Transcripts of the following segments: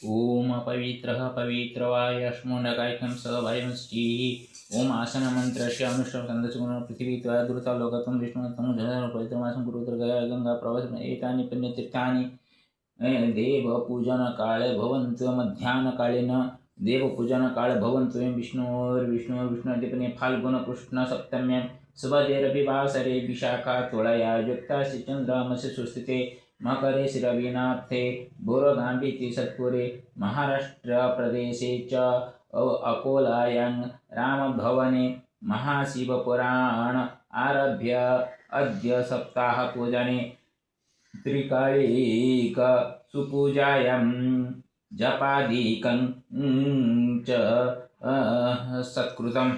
ओम अपवित्रः पवित्रवायश्मुण्डकायकं स वायुश्चीः ओम आसनमन्त्रस्य अनुष्ठं छन्दसगुणं पृथिवी त्वया दुर्ता लोकत्वं विष्णुत्वं जलं पवित्रमासं कुरुद्रगया गंगा प्रवसन् एतानि पुण्यतीर्थानि देवपूजनकाले भवन्तु मध्याह्नकालीन देवपूजनकाले भवन्तु विष्णुर्विष्णुर्विष्णुदीपने फाल्गुनकृष्णसप्तम्यां सुभद्रेरविवासरे विशाखा तुलया युक्तासि चन्द्रमसि सुस्थिते मकरे शिरविनाथे बोरगाम्बिति सत्पुरे महाराष्ट्रप्रदेशे च अकोलायां रामभवने महाशिवपुराण आरभ्य अद्य सप्ताहपूजने त्रिकालिक सुपूजायां जपादिकं च सत्कृतम्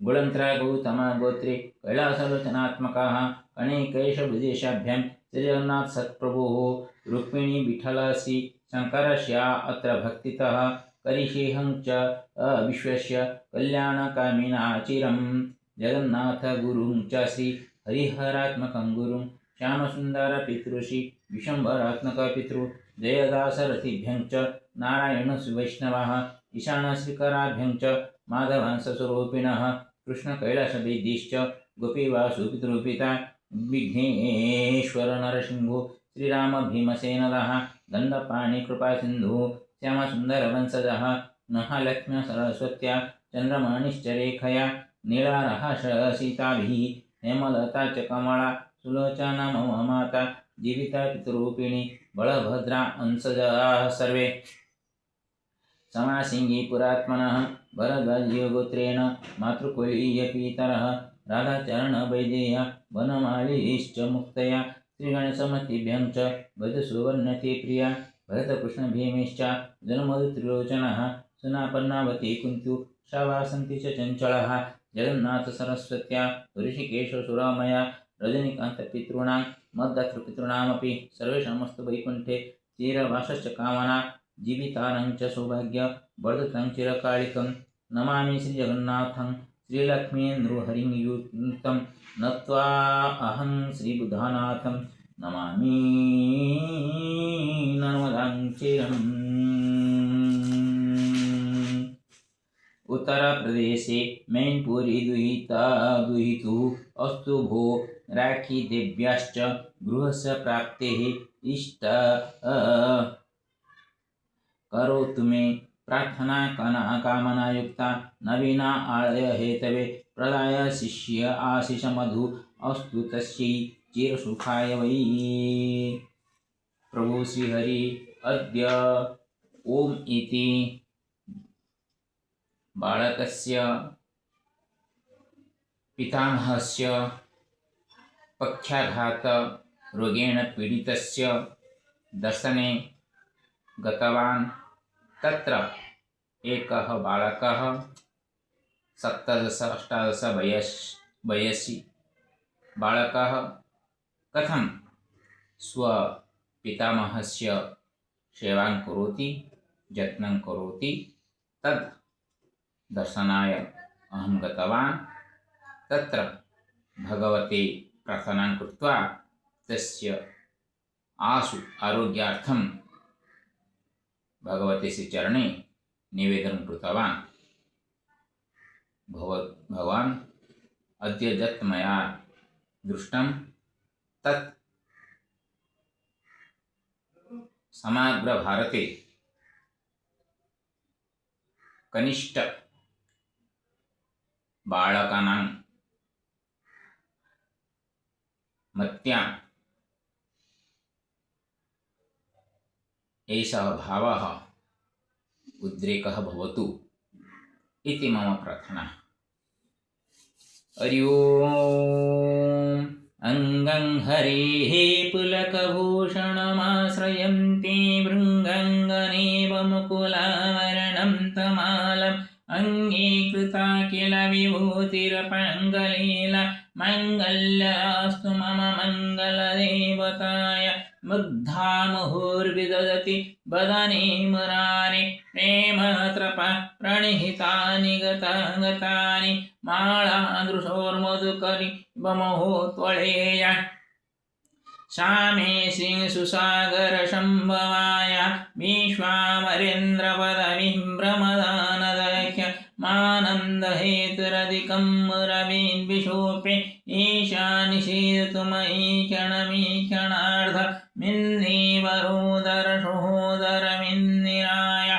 गुणन्त्रा गौतम गोत्रे कैलासलोचनात्मकः कणिकेशविदेशाभ्यां श्रीजगन्नाथ सत्प्रभुः रुक्मिणी विठलसि शङ्करस्य अत्र भक्तितः करिषेहं च विश्वस्य कल्याणकामिना चिरं जगन्नाथगुरुं च श्री हरिहरात्मकं गुरुं श्यामसुन्दरपितृषि विशम्भरात्मकपितृ जयदासरथिभ्यं च नारायणवैष्णवः ईशानश्रीकराभ्यं च माधवांशस्वरूपिणः कृष्णकैलासवेद्यश्च गोपीवासुपितृपिता विघ्नेश्वर नरसिंहो श्रीराम भीमसेनदः दण्डपाणिकृपासिन्धुः श्यामसुन्दरवंशजः महालक्ष्म्या सरस्वत्या चन्द्रमणिश्चरेखया नीलारः सीताभिः हेमलता च कमला सुलोचना मम माता जीविता पितृरूपिणी बलभद्रा अंशजाः सर्वे समासिंगी पुरात्मनः भरद्वाजगोत्रेण मातृकुलीयपितरः राधाचरणवैदेह्य वनमालीश्च मुक्तया श्रीगणेशमतिभ्यं च वधुसुवर्णते प्रिया भरतकृष्णभीमेश्च जन्मत्रिलोचनः सुनापन्नावती कुन्तु शावासन्ति च चञ्चलः जगन्नाथसरस्वत्या ऋषिकेशसुरामया रजनीकान्तपितॄणां मद्दातृपितॄणामपि सर्वेषामस्तु वैकुण्ठे चिरवासश्च कामना जीवितानं च सौभाग्य वर्धतं चिरकालिकं नमामि श्रीजगन्नाथं श्रीलक्ष्मीन्द्रुहरिं युतं नत्वा अहं श्रीबुधानाथं नमामि नर्मदां चिरम् उत्तरप्रदेशे मैनपुरी दुहितुः अस्तु भो राखी देव्याश्च गृहस्य प्राप्तेः इष्ट करोतु मे प्रार्थना कामनायुक्ता नवीना आलय हेतवे प्रदाय शिष्य आशिष मधु अस्तु तस्यै चिरसुखाय वै प्रभु श्रीहरि अद्य ओम इति बालकस्य पितामहस्य पक्षाघात रोगेण पीडितस्य दर्शने गतवान्। तत्र एकः बालकः 17-18 वयसि बालकः कथं स्वपितामहस्य सेवां करोति, यत्नं करोति, तद् दर्शनाय अहं गतवान्। तत्र भगवते प्रार्थनां कृत्वा तस्य आरोग्यार्थं भगवते चरणे निवेदनं कृतवान्। भगवान् अद्य यत् मया दृष्टं तत् समग्र भारते कनिष्ठ बालकानां मत्यां एषः भावः उद्रेकः भवतु इति मम प्रार्थना। हरि ओम्। अंगं हरेः पुलकभूषणमाश्रयन्ति भृङ्गङ्गनेव मुकुलावरणं तमालम् अङ्गीकृता किल विभूतिरपङ्गलीला मङ्गल्यास्तु मम मङ्गलदेवताय मुग्धा मुहुर्विदधति वदने मुरारे प्रेमत्रप प्रणिहितानि गतानि मालादृशोर्मधुकरि बमहो त्वळेय श्यामे श्रीसुसागरसम्भवाय विश्वामरेन्द्रपदविभ्रमदानदख्य मानन्दहेतुरधिकं रवीन्विशोपे ईशानिषेधतु मयि क्षणमीक्षणार्ध मिन्नीवरोदरसहोदरमिन्निराय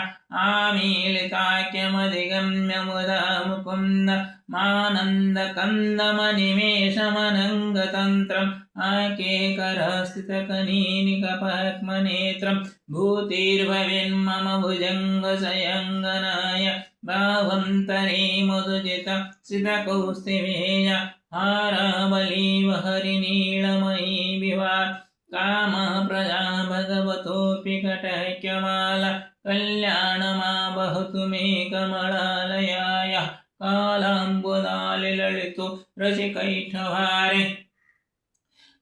आमीलिताख्यमधिगम्य मुदा मुकुन्द मानन्दकन्दमनिमेषमनङ्गतन्त्रम् आकेकरस्थितकनीनिकपद्मनेत्रं भूतिर्भवेन्मम भुजङ्गसयङ्गनाय भावन्तरे मधुजितं सितकौस्तिवेय हारावलीवहरिनीलमयी विवाह कामः प्रजा भगवतोऽपि कटक्यमाला कल्याणमावहतु मे कमलालयाय कालाम्बुदालिललितो रसिकैठवारे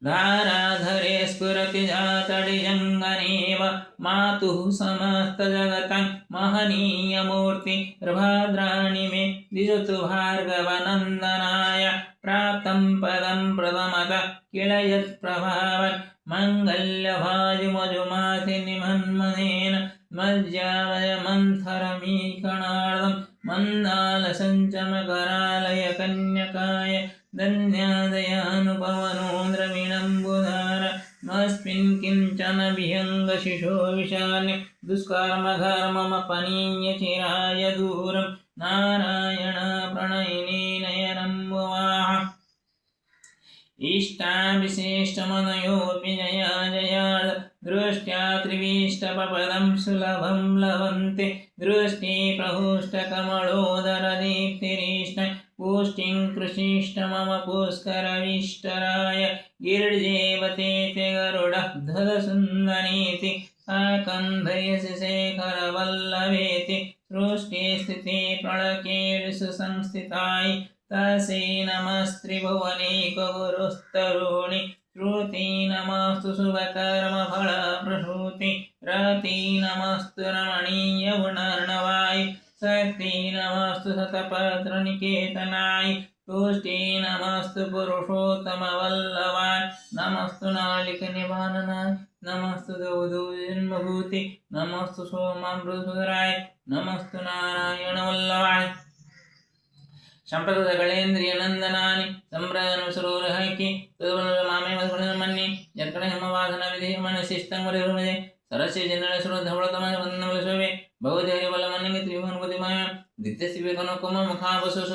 धाराधरे स्फुरति जातडिजङ्गनेव मातुः समस्तजगतं महनीयमूर्ति प्रभाद्राणि मे दिशतु भार्गवनन्दनाय प्राप्तं पदं प्रथमतः किल यत्प्रभावन् मङ्गल्यभाजिमजुमाति निमन्मनेन मज्जावयमन्थरमीकणार्धं मन्दालसञ्चमकरालय कन्यकाय धन्यादयानुपवनोन्द्रविणम्बुधार नस्मिन् किञ्चन विहङ्गशिशो विशाल्य दुष्कर्मघर्ममपनीय चिराय दूरं नारायण प्रणयिनी नयनम्बुवाः इष्टाविशिष्टमनयोऽपि जया जयार्थ दृष्ट्या त्रिविष्टपदं सुलभं लभन्ते दृष्टि प्रहुष्टकमलोदरदीप्तिरीष्ट पुष्टिं कृषिष्ट मम पुष्करविष्टराय गिरिजेवते गरुडः धदसुन्दरीति साकन्धयसि शेखरवल्लभेति सृष्टिस्थिति प्रणकेषु संस्थिताय तस्यै नमस्त्रिभुवनैकगुरुस्तरुणि श्रुति नमस्तु शुभकर्मफलप्रसूति रति नमस्तु रमणीयगुणार्णवाय शक्ति नमस्तु शतपत्रनिकेतनाय तुष्टि नमस्तु पुरुषोत्तमवल्लभाय नमस्तु नालिकनिवारणाय नमस्तु गौधूजन्मभूति नमस्तु सोमामृतसुधराय नमस्तु नारायणवल्लभाय संप्रदगळेन्द्रिय नंदनानि संप्रदनसरोरहैकि तदवनमामे मधुगणमन्ये यत्कणहेमवादन विधि मनसिष्टंगरिरुमजे सरस्य जन्दनसुरधवळतमवन्दनवलसवे भवदेहरिवलमन्ये त्रिभुवनपतिमय दित्यसिवेकनोकम मुखावसुस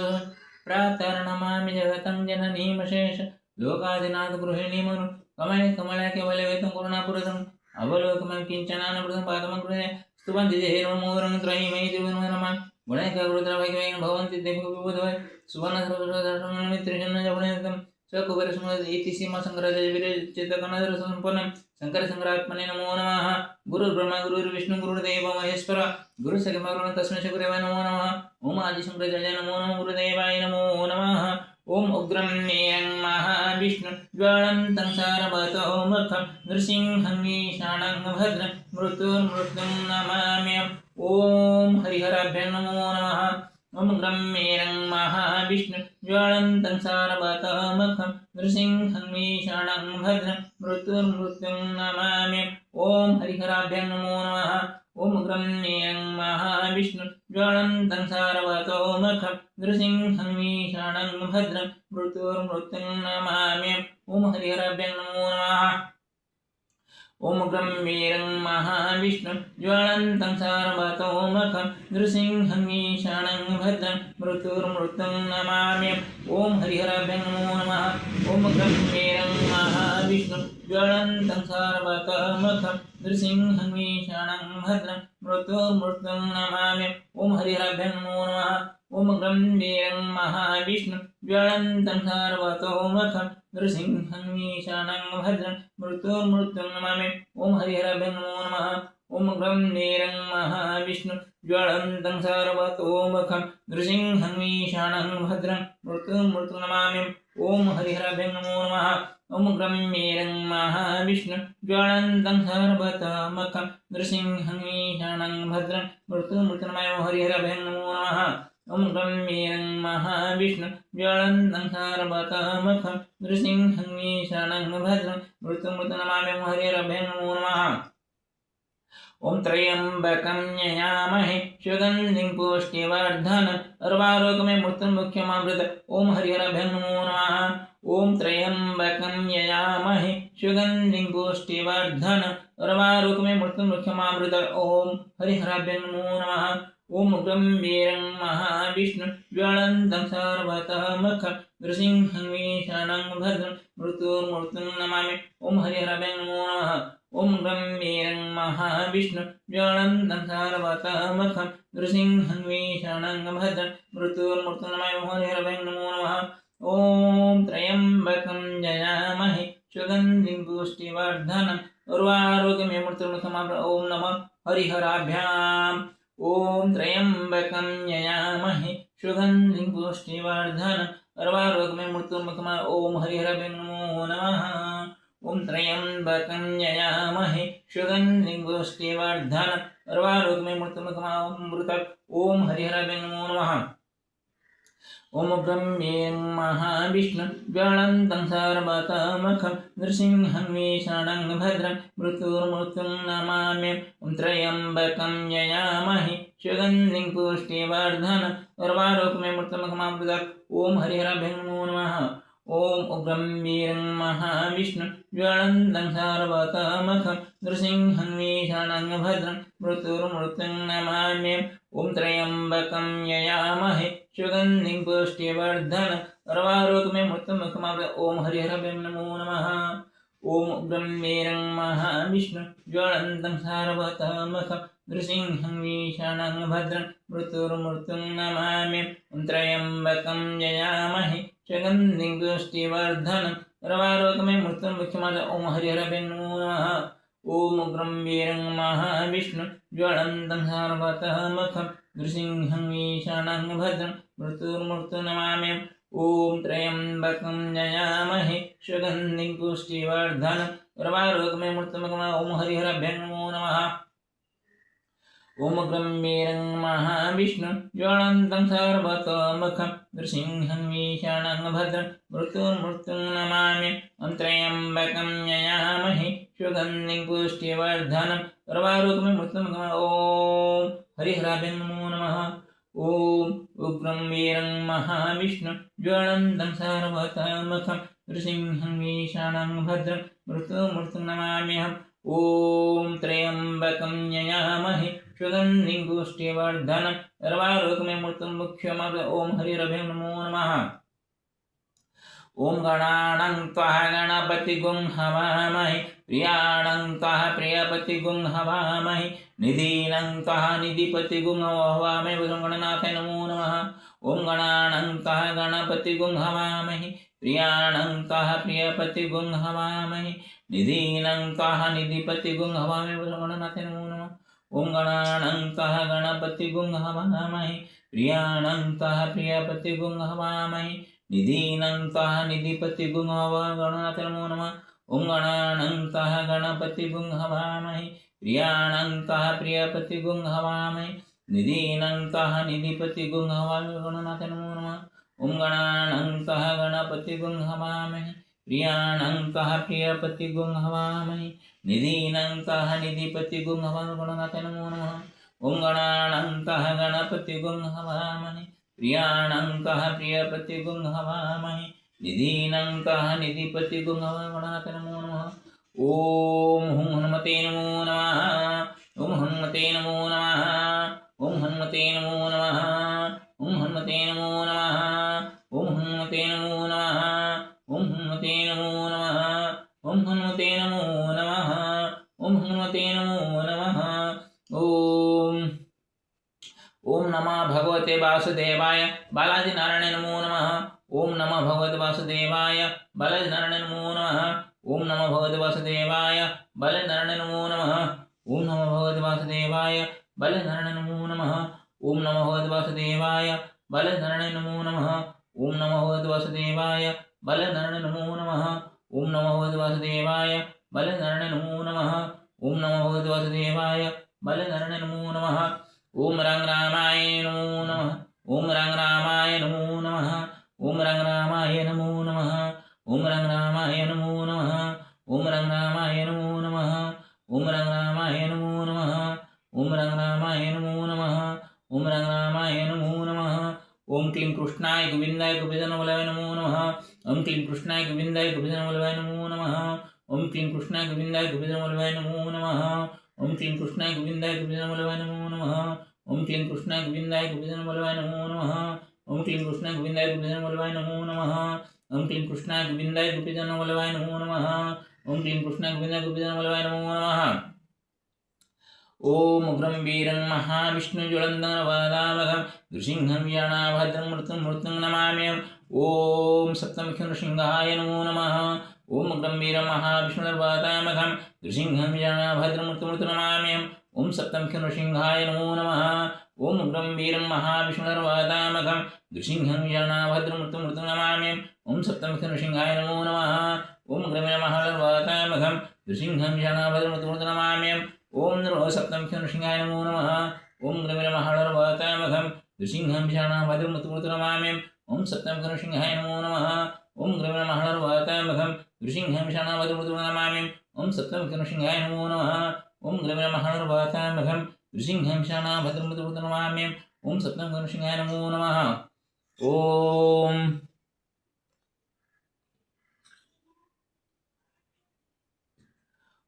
प्रातर्नमामि जगतं जननीमशेष लोकादिनाथ गृहिणीमनु कमले कमलाख्य बलवेतं करुणापुरतं अवलोकमं किञ्चनानप्रदं पादमकृते स्तुवन्ति जहेर्मोरं त्रयीमयि त्रिभुवनमन् गुणैकगुरुद्रवैकवेन भवन्ति देवविबुधवै सुवर्णसर्वसर्वमित्रिजन्नजगुणैकं स्वकुबेरसुमद इति सीमासङ्करजविरचितकनदरसम्पन्नं शङ्करसङ्करात्मने नमो नमः गुरुर्ब्रह्मा गुरुर्विष्णु गुरुर्देवो महेश्वर गुरुसखिमगुरुं तस्मै श्रीगुरवे नमो नमः ओम आदिशङ्कराचार्य नमो नमः गुरुदेवाय नमो नमः ओम उग्रं नेयं महाविष्णु ज्वालन्तं सारभतोमुखं नृसिंहं ईशानं भद्रं मृत्युर्मृत्युं नमाम्यहम् ओम हरिहराभ्यां नमो नमः ओम ग्रम्मेरं महाविष्णु ज्वालन्तं सारभतोमुखं नृसिंहं ईशानं भद्रं मृत्युर्मृत्युं नमाम्यहम् ओम हरिहराभ्यां नमो नमः ओम ग्रम्मेरं महाविष्णु ज्वालन्तं सारभतोमुखं नृसिंहं ईशानं भद्रं मृत्युर्मृत्युं नमाम्यहम् ओम हरिहराभ्यां नमो नमः ओम ग्रम्मेरं महाविष्णु ज्वालन्तं सारभतोमुखं नृसिंहं ईशानं भद्रं मृत्युर्मृत्युं नमाम्यहम् ओम हरिहराभ्यां नमो नमः ओम ग्रम्मेरं महाविष्णु ज्वालन्तं सारभतोमुखं नृसिंहं ईशानं भद्रं मृत्युर्मृत्युं नमाम्यहम् ओम हरिहराभ्यां नमो नमः ओम ग्रम्मेरं महाविष्णु ज्वालन्तं सारभतोमुखं नृसिंहं ईशानं भद्रं मृत्युर्मृत्युं नमाम्यहम् ओम हरिहराभ्यां नमो नमः ओम ग्रम्मेरं महाविष्णु ज्वालन्तं सारभतोमुखं नृसिंहं ईशानं भद्रं मृत्युर्मृत्युं नमाम्यहम् ओम हरिहराभ्यां नमो नमः ओम ग्रम्मेरं महाविष्णु ज्वालन्तं सारभतोमुखं नृसिंहं ईशानं भद्रं मृत्युर्मृत्युं नमाम्यहम् हरिहराभ्यां नमो नमः ओम ग्रम्मेरं महाविष्णु ज्वालन्तं सारभतोमुखं नृसिंहं ईशानं भद्रं मृत्युर्मृत्युं नमाम्यहम् हरिहराभ्यां नमो नमः ओम त्र्यंबकं यजामहे सुगंधिं पुष्टिवर्धनम् उर्वारुकमिव मृत्युमुख्यमामृतम् ओम हरिहराभ्यां नमो नमः। ओम त्र्यंबकं यजामहे सुगंधिं पुष्टिवर्धनम् उर्वारुकमिव मृत्युमुख्यमामृतम् ओम हरिहराभ्यां नमो नमः। ओम उग्रं वीरं महाविष्णुं ज्वलन्तं सर्वतोमुखं नृसिंहं भीषणं भद्रं मृत्युर्मृत्युं नमामि। ओम हरिहराभ्यां नमो नमः। ओम उग्रं वीरं महाविष्णुं ज्वलन्तं सर्वतोमुखं नृसिंहं भीषणं भद्रं मृत्युर्मृत्युं नमामि। ओम हरिहराभ्यां नमो नमः। ओम त्र्यंबकं यजामहे सुगंधिं पुष्टिवर्धनम् उर्वारुकमिव मृत्युमुख्यमामृतम् ओम नमः हरिहराभ्याम्। ओम त्र्यंबकं यजामहे सुगंधिं पुष्टिवर्धनम् उर्वारुकमिव मृत्युमुख्यमामृतम् ओम हरिहराभ्यां नमो नमः। ओम त्र्यंबकं यजामहे सुगंधिं पुष्टिवर्धनम् उर्वारुकमिव मृत्युमुख्यमामृतम् ओम हरिहराभ्यां नमो नमः। ओम उग्रं वीरं महाविष्णुं ज्वलन्तं सर्वतोमुखं नृसिंहं भीषणं भद्रं मृत्युर्मृत्युं नमामि। ओम त्र्यंबकं यजामहे सुगंधिं पुष्टिवर्धनम् उर्वारुकमिव मृत्युमुख्यमामृतम् ओम हरिहराभ्यां नमो नमः। ओम उग्रं वीरं महाविष्णुं ज्वलन्तं सर्वतोमुखं नृसिंहं भीषणं भद्रं मृत्युर्मृत्युं नमामि। ओम त्र्यंबकं यजामहे सुगंधिं पुष्टिवर्धनम् उर्वारुकमिव मृत्युमुख्यमामृतम् ओम हरिहराभ्यां नमो नमः। ओम उग्रं वीरं महाविष्णुं ज्वलन्तं सर्वतोमुखं नृसिंहं भीषणं भद्रं मृत्युर्मृत्युं नमामि। ओम त्र्यंबकं यजामहे सुगंधिं पुष्टिवर्धनम् उर्वारुकमिव मृत्युमुख्यमामृतम् ओम हरिहराभ्यां नमो नमः। ओम उग्रं वीरं महाविष्णुं ज्वलन्तं सर्वतोमुखं नृसिंहं भीषणं भद्रं मृत्युर्मृत्युं नमामि। ओम त्र्यंबकं यजामहे सुगंधिं पुष्टिवर्धनम् उर्वारुकमिव मृत्युमुख्यमामृतम् ओम हरिहराभ्यां नमो नमः। ओम उग्रं वीरं महाविष्णुं ज्वलन्तं सर्वतोमुखं नृसिंहं भीषणं भद्रं मृत्युर्मृत्युं नमामि। ओम त्र्यंबकं यजामहे सुगंधिं पुष्टिवर्धनम् उर्वारुकमिव मृत्युमुख्यमामृतम् ओम हरिहराभ्यां नमो नमः। ओम उग्रं वीरं महाविष्णुं ज्वलन्तं सर्वतोमुखं नृसिंहं भीषणं भद्रं मृत्युर्मृत्युं नमाम्यहम्। ओम त्र्यंबकं यजामहे सुगंधिं पुष्टिवर्धनम् उर्वारुकमिव मृत्युमुख्यमामृतम् ओम हरिहराभ्यां नमो नमः। ओम गणानां त्वा गणपतिगुं हवामहे प्रियाणां त्वा प्रियपतिगुं हवामहे निधीनां त्वा निधिपतिगुं हवामहे गणनाथाय नमो नमः। ओम गणानां त्वा गणपतिगुं हवामहे प्रियाणां त्वा प्रियपतिगुं हवामहे निधीनां त्वा निधिपतिगुं हवामहे गणनाथाय नमो नमः। ओम गणानां त्वा गणपतिगुं हवामहे प्रियाणां त्वा प्रियपतिगुं हवामहे निधीनां त्वा निधिपतिगुं हवामहे गणनाथाय नमो नमः। ओम गणानां त्वा गणपतिगुं हवामहे प्रियाणां त्वा प्रियपतिगुं हवामहे निधीनां त्वा निधिपतिगुं हवामहे गणनाथाय नमो नमः। ओम गणानां त्वा गणपतिगुं हवामहे प्रियाणां त्वा प्रियपतिगुं हवामहे निधीनां त्वा निधिपतिगुं हवामहे गणनाथाय नमो नमः। ओम गणानां त्वा गणपतिगुं हवामहे प्रियाणां त्वा प्रियपतिगुं हवामहे निधीनां त्वा निधिपतिगुं हवामहे गणनाथाय नमो नमः। ओम हुं हनुमते नमो नमः। ओम हनुमते नमो नमः। ओम हनुमते नमो नमः। ओम हनुमते नमो नमः। ओम हनुमते नमो नमः। ओम हनुमते नमो नमः। ओम हनुमते नमो नमः। ओम हनुमते नमो नमः। ओम नमः भगवते वासुदेवाय बालाजी नारायण नमो नमः। ओम नमः भगवते वासुदेवाय बालाजी नारायण नमो नमः। ओम नमः भगवते वासुदेवाय बालाजी नारायण नमो नमः। ओम नमः भगवते वासुदेवाय बालाजी नारायण नमो नमः। ओम नमः भगवते वासुदेवाय बालाजी नारायण नमो नमः। ओम नमः भगवते वासुदेवाय बालाजी नारायण नमो नमः। ओम नमः भगवते वासुदेवाय बालाजी नारायण नमो नमः। ओम नमः भगवते वासुदेवाय बालाजी नारायण नमो नमः। ओम रंग रामाय नमो नमः। ओम रंग रामाय नमो नमः। ओम रंग रामाय नमो नमः। ओम रंग रामाय नमो नमः। ओम रंग रामाय नमो नमः। ओम रंग रामाय नमो नमः। ओम रंगनामाय नमो नमः। ओम रंगनामाय नमो नमः। ओम क्लीं कृष्णाय गोविंदाय गोपीजनवल्लभाय नमो नमः। ओम क्लीं कृष्णाय गोविंदाय गोपीजनवल्लभाय नमो नमः। ओम क्लीं कृष्णाय गोविंदाय गोपीजनवल्लभाय नमो नमः। ओम क्लीं कृष्णाय गोविंदाय गोपीजनवल्लभाय नमो नमः। ओम क्लीं कृष्णाय गोविंदाय गोपीजनवल्लभाय नमो नमः। ओम क्लीं कृष्णाय गोविंदाय गोपीजनवल्लभाय नमो नमः। ओम क्लीं कृष्णाय गोविंदाय गोपीजनवल्लभाय नमो नमः। ओम क्लीं कृष्णाय गोविंदाय गोपीजनवल्लभाय नमो नमः। ओम उग्रं वीरं महाविष्णुज्वलन्दनवदामघं नृसिंहं यानाभद्रं मृत्युं नमाम्यहम्। ओम सप्तमुखी नृसिंहाय नमो नमः। ओम उग्रं वीरं महाविष्णुर्वदामघं नृसिंहं यानाभद्रं मृत्युं नमाम्यहम्। ओम सप्तमुखी नृसिंहाय नमो नमः। ओम उग्रं वीरं महाविष्णुर्वदामघं नृसिंहं यानाभद्रं मृत्युं नमाम्यहम्। ओम सप्तमुखी नृसिंहाय नमो नमः। ओम उग्रं वीरं महाविष्णुर्वदामघं नृसिंहं यानाभद्रं मृत्युं नमाम्यहम्। ओम नमो सप्तमुखी नृसिंहाय नमो नमः। ओम ग्रमीणमहाळर्वातामघं नृसिंहं शानाभद्रमृतमृत नमाम्यहम्। ओम सप्तमुखी नृसिंहाय नमो नमः। ओम ग्रमीणमहाळर्वातामघं नृसिंहं शानाभद्रमृत नमाम्यहम्। ओम सप्तमुखी नृसिंहाय नमो नमः। ओम ग्रमीणमहाळर्वातामघं नृसिंहं शानाभद्रमृत नमाम्यहम्। ओम सप्तमुखी नृसिंहाय नमो नमः। ओम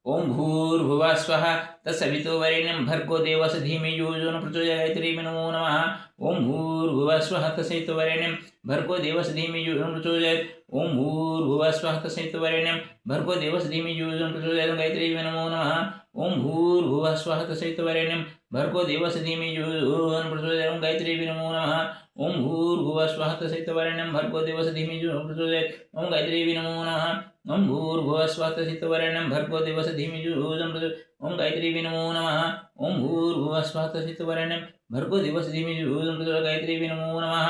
ओम भूर्भुवः स्वः तत्सवितुर्वरेण्यं भर्गो देवस्य धीमहि यो न प्रचोदयात् नमो नमः। ओम भूर्भुवः स्वः तत्सवितुर्वरेण्यं भर्गो देवस्य धीमहि यो न प्रचोदयात्। ओम भूर्भुवः स्वः तत्सवितुर्वरेण्यं भर्गो देवस्य धीमहि यो न प्रचोदयात् गायत्री नमो नमः। ओम भूर्भुवः स्वः तत्सवितुर्वरेण्यं भर्गो देवस्य धीमहि यो न प्रचोदयात् गायत्री नमो नमः। ओम भूर्भुवः स्वः तत्सवितुर्वरेण्यं भर्गो देवस्य धीमहि यो न प्रचोदयात् ओम गायत्री नमो नमः। ओम भूर्भुवः स्वः तत्सवितुर्वरेण्यं भर्गो देवस्य धीमहि यो न प्रचोदयात् ओम गायत्री नमो नमः। ओम भूर्भुवः स्वः तत्सवितुर्वरेण्यं भर्गो देवस्य धीमहि यो न प्रचोदयात् गायत्री नमो नमः।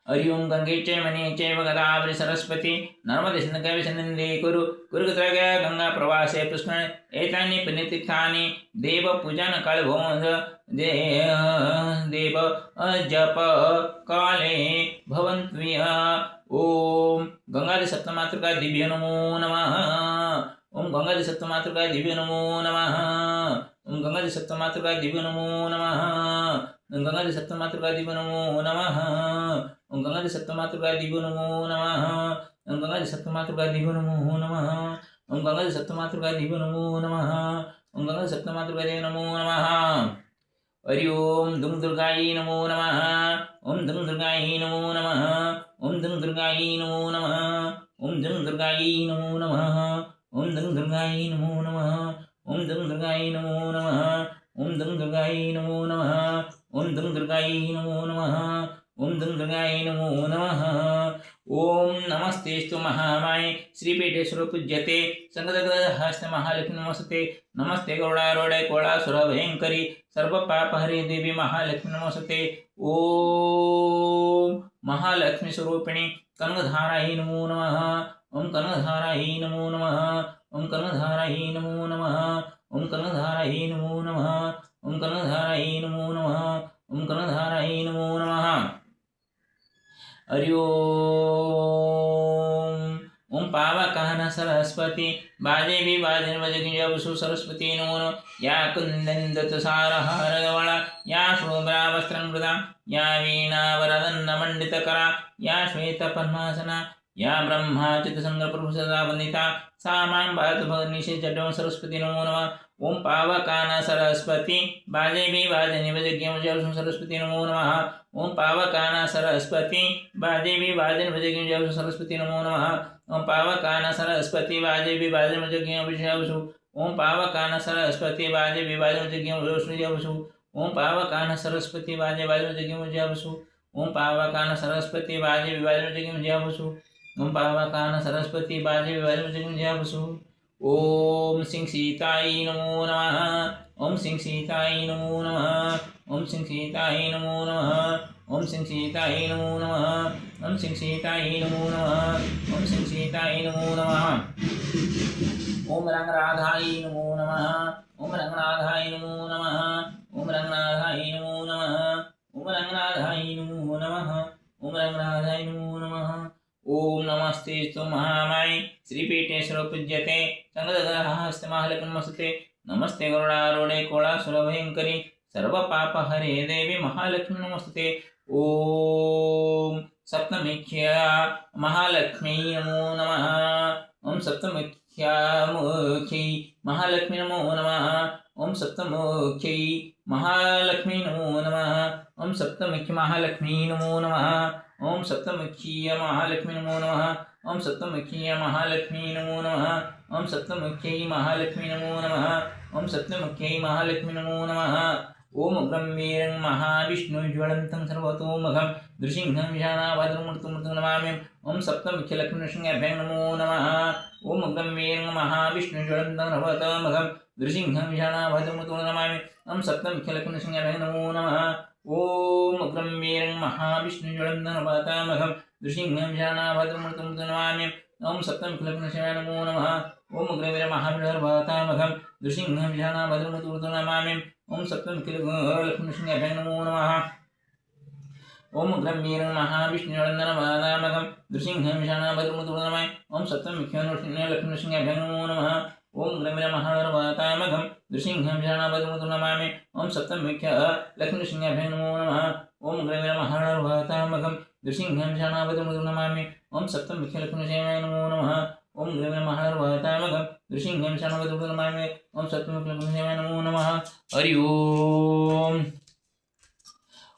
हरि ओम गंगे चैमने चैव गोदावरी सरस्वती नर्मदे सिन्धु सन्निधे कुरु कुरुत्रय गंगा प्रवासे पुष्करे एतानि पुण्यतीर्थानि देव पूजन काले भवन्त देव जप काले भवन्त्विह। ओम गंगादि सप्तमातृका दिव्य नमो नमः। ओम गंगादि सप्तमातृका दिव्य नमो नमः। ओम गंगादि सप्तमातृका दिव्य नमो नमः। ओम गंगादि सप्तमातृका दिव्य नमो नमः। ओम गंगादि सप्तमातृका दिव्य नमो नमः। ओम गंगादि सप्तमातृका दिव्य नमो नमः। ओम गंगादि सप्तमातृका दिव्य नमो नमः। ओम गंगादि सप्तमातृका दिव्य नमो नमः। हरि ओम दुम दुर्गायै नमो नमः। ओम दुम दुर्गायै नमो नमः। ओम दुम दुर्गायै नमो नमः। ओम दुम दुर्गायै नमो नमः। ओम दुम दुर्गायै नमो नमः। ओम दुम दुर्गायै नमो नमः। ओम दुम दुर्गायै नमो नमः। ओम दुम दुर्गायै नमो नमः। ओम दुम दुर्गायै नमो नमः। ओम नमस्तेस्तु महामाये श्रीपीठेश्वर पूज्यते संगदहस्त महालक्ष्मी नमस्ते। नमस्ते गौड़ारूढ़ कोलासुर भयंकरी सर्वपापहरे देवी महालक्ष्मी नमस्ते। ओम महालक्ष्मी स्वरूपिणी कनकधारायै नमो नमः। ओम कनकधारायै नमो नमः। ओम कनकधारायै नमो नमः। ओम कनकधारायै नमो नमः। ओम कनकधारायै नमो नमः। ओम कनकधारायै नमो नमः। हरि ओम ओम पावकान सरस्वती बाजे भी बाजन बजगी जबसु सरस्वती नमो नमः। या कुंदन सारहार गवला या शुभ्रा वस्त्रंकृता या वीणा वरदन्न मंडितकरा या श्वेत पद्मासना या ब्रह्माचित संग प्रभु सदा वंदिता सा मां भारत भगनिशे जडम सरस्वती नमो नमः। ओम पावकान सरस्वती बाजे भी बाजन बजगी जबसु सरस्वती नमो नमः। ओम पावकान सरस्वती बाजे भी बाजन बजगी जबसु सरस्वती नमो नमः। ओम पावकान सरस्वती बाजे भी बाजन बजगी जबसु ओम पावकान सरस्वती बाजे भी बाजन बजगी जबसु ओम पावकान सरस्वती बाजे बाजन बजगी जबसु ओम पावकान सरस्वती बाजे भी बाजन बजगी जबसु ओम पावकान सरस्वती बाजे भी बाजन बजगी जबसु। ओम सिंह सीताय नमो नमः। ओम सिंह सीताय नमो नमः। ओम सिंह सीताय नमो नमः। ओम सिंह सीताय नमो नमः। ओम सिंह सीताय नमो नमः। ओम सिंह सीताय नमो नमः। ओम रंगराधाय नमो नमः। ओम रंगनाथाय नमो नमः। ओम रंगनाथाय नमो नमः। ओम रंगनाथाय नमो नमः। ओम रंगनाथाय नमो नमः। ओम नमस्तेस्तु महामाये श्रीपीठेश्वर पूज्यते संगदहस्त महालक्ष्मी नमस्ते। नमस्ते गरुडारूढे कोलासुरभयङ्करी सर्वपापहरे देवी महालक्ष्मी नमस्ते। ओम सप्तमीख्या महालक्ष्मी नमो नमः। ओम सप्तमीख्या मुख्यै महालक्ष्मी नमो नमः। ओम सप्तमुख्यै महालक्ष्मी नमो नमः। ओम सप्तमुख्य महालक्ष्मी नमो नमः। ओम सप्तमुख्य महालक्ष्मी नमो नमः। ओम सप्तमुख्य महालक्ष्मी नमो नमः। ओम सप्तमुख्यै महालक्ष्मी नमो नमः। ओम सप्तमुख्यै महालक्ष्मी नमो नमः। ओम उग्रं वीरं महाविष्णुज्वलन्तं सर्वतोमुखं नृसिंहं विषाणाभद्रमूर्तिं नमामि। ओम सप्तमुख्यलक्ष्मीनृसिंहाभ्यां नमो नमः। ओम उग्रं वीरं महाविष्णुज्वलन्तं सर्वतोमुखं नृसिंहं विषाणाभद्रमूर्तिं नमामि। ओम सप्तमुख्यलक्ष्मीनृसिंहाभ्यां नमो नमः। ओम उग्रं वीरं महाविष्णुज्वलन्तं सर्वतोमुखं नृसिंहं विषाणाभद्रमूर्तिं नमामि। ओम सप्तमुख्यलक्ष्मीनृसिंहाय नमो नमः। ओम उग्रवीर महाविष्णुर्भवतामघं नृसिंहं विषाणाभद्रमूर्तिं नमामि। ओम सप्तमुख्यलक्ष्मीनृसिंहाभ्यां नमो नमः। ओम उग्रं वीरं महाविष्णुर्भवतामघं नृसिंहं विषाणाभद्रमूर्तिं नमामि। ओम सप्तमुख्यलक्ष्मीनृसिंहाभ्यां नमो नमः। ओम उग्रवीर महाविष्णुर्भवतामघं नृसिंहं विषाणाभद्रमूर्तिं नमामि। ओम सप्तमुख्यलक्ष्मीनृसिंहाभ्यां नमो नमः। ओम उग्रवीर महाविष्णुर्भवतामघं नृसिंहं विषाणाभद्रमूर्तिं नमामि। ओम सप्तमुख्यलक्ष्मीनृसिंहाय नमो नमः। ओम उग्रवीर महाविष्णुर्भवतामघं नृसिंहं विषाणाभद्रमूर्तिं नमामि। ओम सप्तमुख्यलक्ष्मीनृसिंहाय नमो नमः। हरि ओम।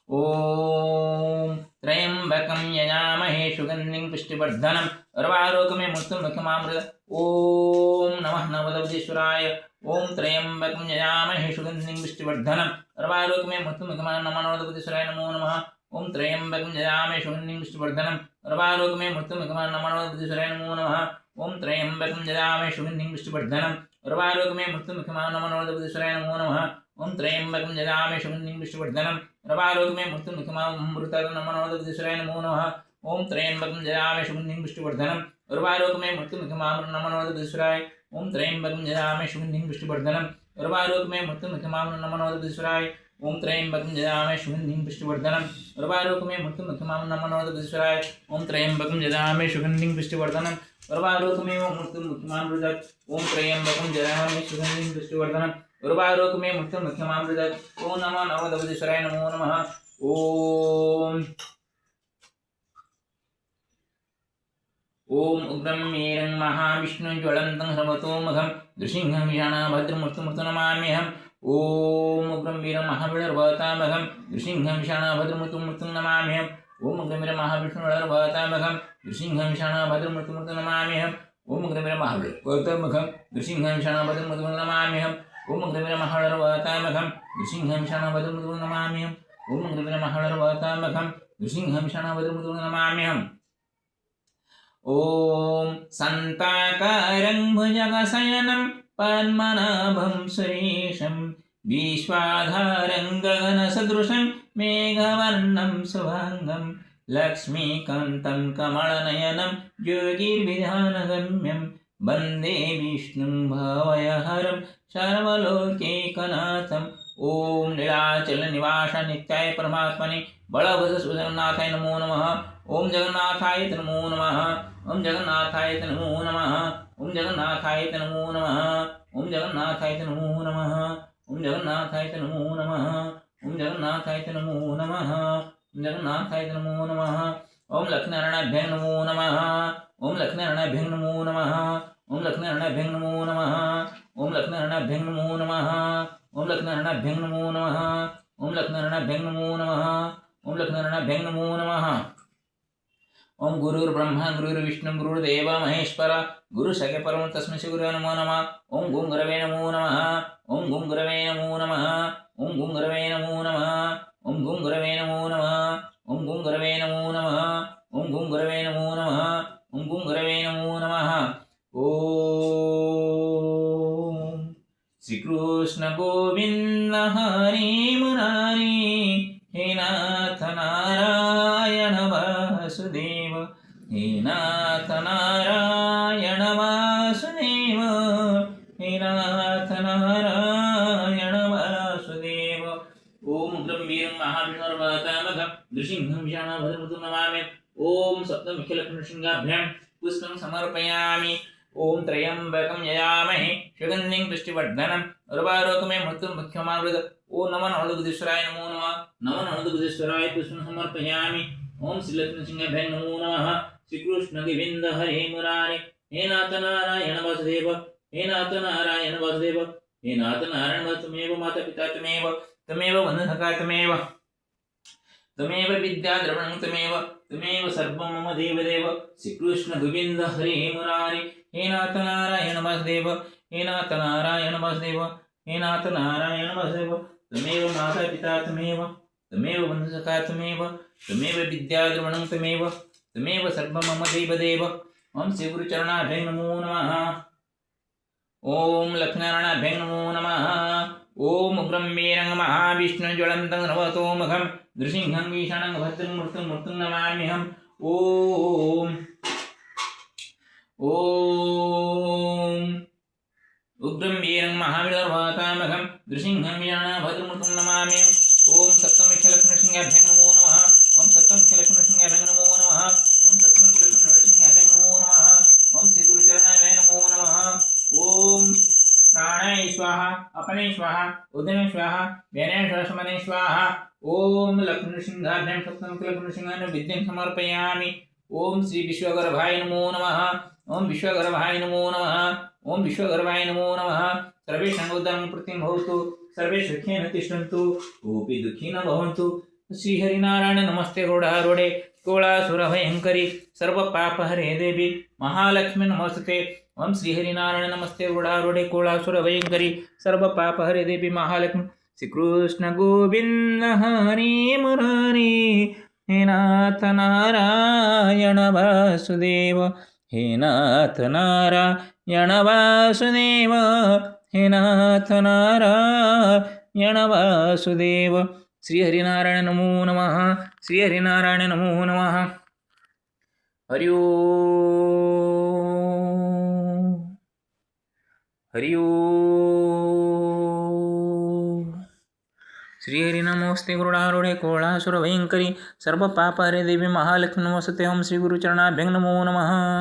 ओम त्र्यंबकं यजामहे सुगन्धिं पुष्टिवर्धनम् उर्वारुकमिव मृत्युमुखमामृत। ओम नमः नवदवदेश्वराय। ओम त्र्यंबकं यजामहे सुगन्धिं पुष्टिवर्धनम् उर्वारुकमिव मृत्युमुखमामृत। नमः नवदवदेश्वराय नमो नमः। ओम त्र्यंबकं यजामहे सुगन्धिं पुष्टिवर्धनम् उर्वारुकमिव मृत्युमुखमामृत। नमः नवदवदेश्वराय नमो नमः। ओम त्र्यंबकं यजामहे सुगन्धिं पुष्टिवर्धनम् उर्वारुकमिव मृत्युमुखमामृत। नमः नवदवदेश्वराय नमो नमः। ओम त्र्यंबकं यजामहे सुगन्धिं पुष्टिवर्धनम् उर्वारुकमिव मृत्युमुखमामृत। नमः नवदवदेश्वराय नमो नमः। ओम त्र्यंबकं यजामहे सुगन्धिं पुष्टिवर्धनम् उर्वारुकमिव मृत्युमुखमामृत। नमः नवदवदेश्वराय। ओम त्र्यंबकं यजामहे सुगन्धिं पुष्टिवर्धनम् उर्वारुकमिव मृत्युमुखमामृत। नमः नवदवदेश्वराय। ओम त्र्यंबकं यजामहे सुगन्धिं पुष्टिवर्धनम् उर्वारुकमिव मृत्युमुखमामृत। नमः नवदवदेश्वराय। ओम त्र्यंबकं यजामहे सुगन्धिं पुष्टिवर्धनम् उर्वारुकमिव मृत्युमुखमामृत। ओम त्र्यंबकं यजामहे सुगन्धिं पुष्टिवर्धनम् उर्वारुकमिव मृत्युमुखमामृत। ओम नमः नवदवदेश्वराय नमो नमः। ओम ओम उग्रं वीरं महाविष्णुज्वलन्तं सर्वतोमुखं नृसिंहं विषाणाभद्रमूर्तिं नमाम्यहम्। ओम उग्रं वीरं महाविष्णुर्भवतामघं नृसिंहं विषाणाभद्रमूर्तिं नमाम्यहम्। ओम उग्रं वीरं महाविष्णुर्भवतामघं नृसिंहं विषाणाभद्रमूर्तिं नमाम्यहम्। ओम उग्रं वीरं महाविष्णुर्भवतामघं नृसिंहं विषाणाभद्रमूर्तिं नमाम्यहम्। ओम उग्रं वीरं महाविष्णुर्भवतामघं नृसिंहं विषाणाभद्रमूर्तिं नमाम्यहम्। ओम उग्रं वीरं महाविष्णुर्भवतामघं नृसिंहं विषाणाभद्रमूर्तिं नमाम्यहम्। ओम शान्ताकारं भुजगशयनं पद्मनाभं सुरेशं विश्वाधारं गगनसदृशं मेघवर्णं शुभांगं लक्ष्मीकान्तं कमलनयनं योगिर्विधानगम्यं वन्दे विष्णुं भवभयहरं सर्वलोकैकनाथम्। ओम नीलाचलनिवास नित्याय परमात्मने बलभद्रसुजगन्नाथाय नमो नमः। ओम जगन्नाथाय नमो नमः। ओम जगन्नाथाय नमो नमः। ओम जगन्नाथाय नमो नमः। ओम जगन्नाथाय नमो नमः। ओम जगन्नाथाय नमो नमः। ओम जगन्नाथाय नमो नमः। ओम जगन्नाथाय नमो नमः। ओम लक्ष्मीनारायणाभ्यां नमो नमः। ओम लक्ष्मीनारायणाभ्यां नमो नमः। ओम लक्ष्मीनारायणाभ्यां नमो नमः। ओम लक्ष्मीनारायणाभ्यां नमो नमः। ओम लक्ष्मीनारायणाभ्यां नमो नमः। ओम लक्ष्मीनारायणाभ्यां नमो नमः। ओम लक्ष्मीनारायणाभ्यां नमो नमः। ओम गुरुर्ब्रह्मा गुरुर्विष्णु गुरुर्देव महेश्वर गुरु सखे परम तस्मै श्री गुरुवे नमो नमः। ओम गुं गुरवे नमो नमः। ओम गुं गुरवे नमो नमः। ओम गुं गुरवे नमो नमः। ओम गुं गुरवे नमो नमः। ओम गुं गुरवे नमो नमः। ओम गुं गुरवे नमो नमः। ओम गुं गुरवे नमो नमः। ओम श्री कृष्ण गोविंद हरे मुरारी हे नाथ नारायण वासुदेव हे नाथ नारायण वासुदेव हे नाथ नारायण वासुदेव। ओम उग्रं वीरं महाविष्णुर्भवतामघं नृसिंहं विषाणाभद्रमूर्तिं नमामि। ओम सप्तमुख्यलक्ष्मीनृसिंहाभ्यां पुष्पं समर्पयामि। ओम त्र्यंबकं यजामहे सुगंधिं पुष्टिवर्धनम् उर्वारुकमे मृत्युर्मुख्यमामृत। ओम नमः नमोदुग्धेश्वराय नमो नमः। नमः नमोदुग्धेश्वराय पुष्पं समर्पयामि। ओम श्री लक्ष्मीसिंहाभ्यां नमो नमः। श्रीकृष्ण गोविंद हरे मुरारे। हे नाथ नारायण वासुदेव, हे नाथ नारायण वासुदेव, हे नाथ नारायण वासुदेव। माता पिता त्वमेव, त्वमेव बन्धुसखा त्वमेव, त्वमेव विद्या द्रवणं त्वमेव, त्वमेव सर्वं मम देवदेव। श्रीकृष्ण गोविंद हरे मुरारे। हे नाथ नारायण वासुदेव, हे नाथ नारायण वासुदेव, हे नाथ नारायण वासुदेव। त्वमेव माता पिता त्वमेव, त्वमेव बन्धुसखा त्वमेव, त्वमेव विद्या द्रवणं त्वमेव, त्वमेव सर्वं मम देवदेव। ओम श्री गुरुचरणाभ्यां नमो नमः। ओम लक्ष्मीनारायणाभ्यां नमो नमः। ओम उग्रं वीरं महाविष्णुज्वलन्तं सर्वतोमुखं नृसिंहं ईशानं भद्रं मृत्युं नमाम्यहम्। ओम उग्रं वीरं महावीरवातामघं नृसिंहं ईशानं भद्रं मृत्युं नमाम्यहम्। ओम सप्तमीक्षलक्ष्मीसिंहाभ्यां नमो नमः। ओम सप्तमीक्षलक्ष्मीसिंहाभ्यां नमो नमः। ओम सप्तमीक्षलक्ष्मीसिंहाभ्यां नमो नमः। ओम श्री गुरुचरणाभ्यां नमो नमः। ओम प्राणाय स्वाहा, अपने स्वाहा, उदने स्वाहा, व्यने स्वाहा, स्वाहा। ओम लक्ष्मीसिंहाभ्यां सप्तमीक्षलक्ष्मीसिंहाभ्यां विद्यां समर्पयामि। ओम श्री विश्वगर्भाय नमो नमः। ओम विश्वगर्भाय नमो नमः। ओम विश्वगर्भाय नमो नमः। सर्वेषां उदरं प्रतिं भवतु, सर्वे सुखेन तिष्ठन्तु, कोऽपि दुःखी न भवन्तु। श्री हरिनारायण नमस्ते रूढारूढे कोलासुरभयङ्करि सर्वपापहरे देवी महालक्ष्मी नमस्ते। ओम श्री हरिनारायण नमस्ते रूढारूढे कोलासुरभयङ्करि सर्वपापहरे देवी महालक्ष्मी। श्री कृष्ण गोविंद हरे मुरारे। हे नाथ नारायण वासुदेव, हे नाथ नारायण वासुदेव, हे नाथ नारायण वासुदेव। श्री हरिनारायण नमो नमः। श्री हरिनारायण नमो नमः। हरि ओम, हरि ओम। श्री हरि नमोस्ते गुरुडारूढे कोलासुरभयङ्करि सर्वपापहरे देवी महालक्ष्मी नमस्ते। ओम श्री गुरुचरणाभ्यां नमो नमः।